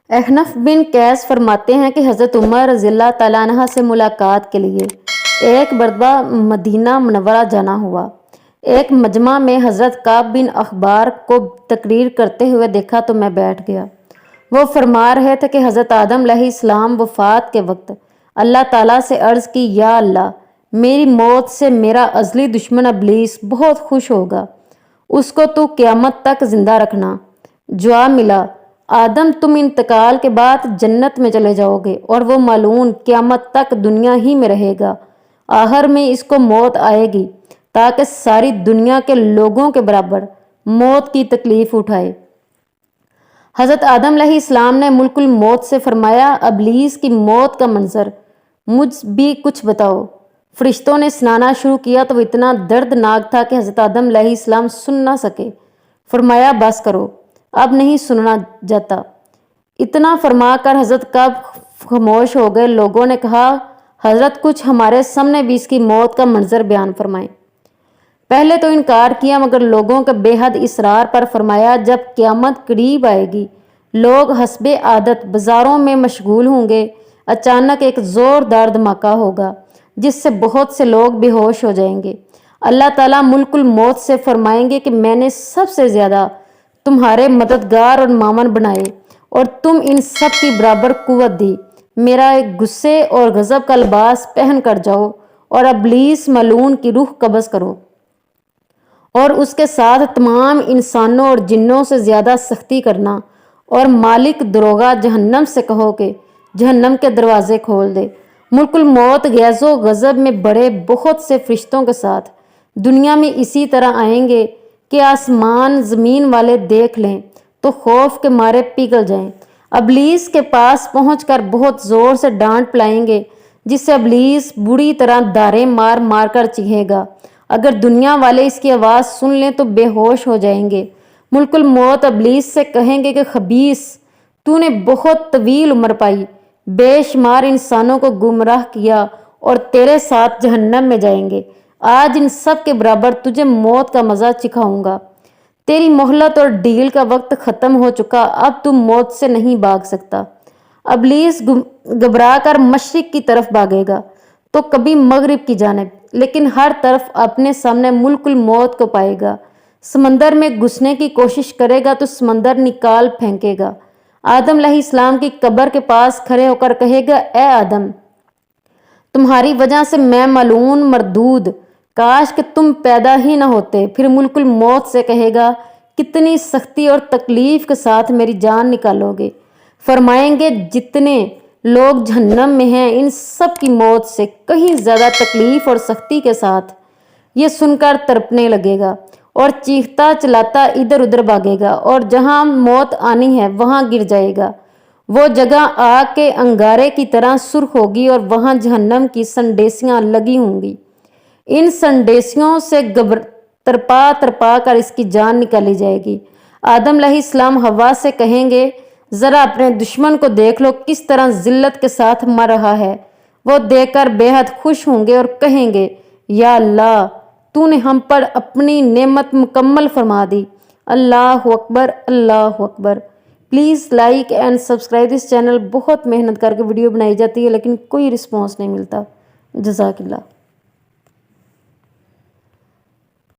احنف بن قیس فرماتے ہیں کہ حضرت عمر رضی اللہ تعالیٰ عنہ سے ملاقات کے لیے ایک مرتبہ مدینہ منورہ جانا ہوا۔ ایک مجمع میں حضرت کعب بن اخبار کو تقریر کرتے ہوئے دیکھا تو میں بیٹھ گیا۔ وہ فرما رہے تھے کہ حضرت آدم علیہ السلام وفات کے وقت اللہ تعالیٰ سے عرض کی، یا اللہ، میری موت سے میرا ازلی دشمن ابلیس بہت خوش ہوگا، اس کو تو قیامت تک زندہ رکھنا۔ جواب ملا، آدم، تم انتقال کے بعد جنت میں چلے جاؤ گے اور وہ ملعون قیامت تک دنیا ہی میں رہے گا۔ آخر میں اس کو موت آئے گی تاکہ ساری دنیا کے لوگوں کے برابر موت کی تکلیف اٹھائے۔ حضرت آدم علیہ السلام نے ملک الموت سے فرمایا، ابلیس کی موت کا منظر مجھ بھی کچھ بتاؤ۔ فرشتوں نے سنانا شروع کیا تو وہ اتنا دردناک تھا کہ حضرت آدم علیہ السلام سن نہ سکے۔ فرمایا، بس کرو، اب نہیں سننا جاتا۔ اتنا فرما کر حضرت کعب خاموش ہو گئے۔ لوگوں نے کہا، حضرت کچھ ہمارے سامنے بھی اس کی موت کا منظر بیان فرمائیں۔ پہلے تو انکار کیا، مگر لوگوں کے بے حد اصرار پر فرمایا، جب قیامت قریب آئے گی، لوگ حسب عادت بازاروں میں مشغول ہوں گے۔ اچانک ایک زوردار دھماکہ ہوگا جس سے بہت سے لوگ بے ہوش ہو جائیں گے۔ اللہ تعالیٰ ملک الموت سے فرمائیں گے کہ میں نے سب سے زیادہ تمہارے مددگار اور معاون بنائے اور تم ان سب کی برابر قوت دی۔ میرا ایک غصے اور غضب کا لباس پہن کر جاؤ اور ابلیس ملعون کی روح قبض کرو اور اس کے ساتھ تمام انسانوں اور جنوں سے زیادہ سختی کرنا، اور مالک دروغہ جہنم سے کہو کہ جہنم کے دروازے کھول دے۔ ملک الموت غیظ و غضب میں بڑے بہت سے فرشتوں کے ساتھ دنیا میں اسی طرح آئیں گے کہ آسمان زمین والے دیکھ لیں تو خوف کے مارے پگھل جائیں۔ ابلیس کے پاس پہنچ کر بہت زور سے ڈانٹ پلائیں گے، جس سے ابلیس بری طرح داریں مار مار کر چیخے گا۔ اگر دنیا والے اس کی آواز سن لیں تو بے ہوش ہو جائیں گے۔ ملک الموت ابلیس سے کہیں گے کہ خبیث، تو نے بہت طویل عمر پائی، بے شمار انسانوں کو گمراہ کیا اور تیرے ساتھ جہنم میں جائیں گے۔ آج ان سب کے برابر تجھے موت کا مزہ چکھاؤں گا۔ تیری مہلت اور ڈیل کا وقت ختم ہو چکا، اب تم موت سے نہیں بھاگ سکتا۔ ابلیس گھبرا کر مشرق کی طرف بھاگے گا تو کبھی مغرب کی جانب، لیکن ہر طرف اپنے سامنے ملک الموت کو پائے گا۔ سمندر میں گھسنے کی کوشش کرے گا تو سمندر نکال پھینکے گا۔ آدم علیہ السلام کی قبر کے پاس کھڑے ہو کر کہے گا، اے آدم، تمہاری وجہ سے میں ملعون مردود، کاش کہ تم پیدا ہی نہ ہوتے۔ پھر ملک الموت سے کہے گا، کتنی سختی اور تکلیف کے ساتھ میری جان نکالو گے۔ فرمائیں گے، جتنے لوگ جہنم میں ہیں ان سب کی موت سے کہیں زیادہ تکلیف اور سختی کے ساتھ۔ یہ سن کر تڑپنے لگے گا اور چیختا چلاتا ادھر ادھر بھاگے گا، اور جہاں موت آنی ہے وہاں گر جائے گا۔ وہ جگہ آگ کے انگارے کی طرح سرخ ہوگی اور وہاں جہنم کی سنڈیسیاں لگی ہوں گی۔ ان سنڈیسیوں سے تڑپا تڑپا کر اس کی جان نکالی جائے گی۔ آدم علیہ السلام حوا سے کہیں گے، ذرا اپنے دشمن کو دیکھ لو کس طرح ذلت کے ساتھ مر رہا ہے۔ وہ دیکھ کر بے حد خوش ہوں گے اور کہیں گے، یا اللہ، تو نے ہم پر اپنی نعمت مکمل فرما دی۔ اللہ اکبر، اللہ اکبر۔ Please like and subscribe this channel. بہت محنت کر کے ویڈیو بنائی جاتی ہے لیکن کوئی رسپانس نہیں ملتا۔ جزاک اللہ۔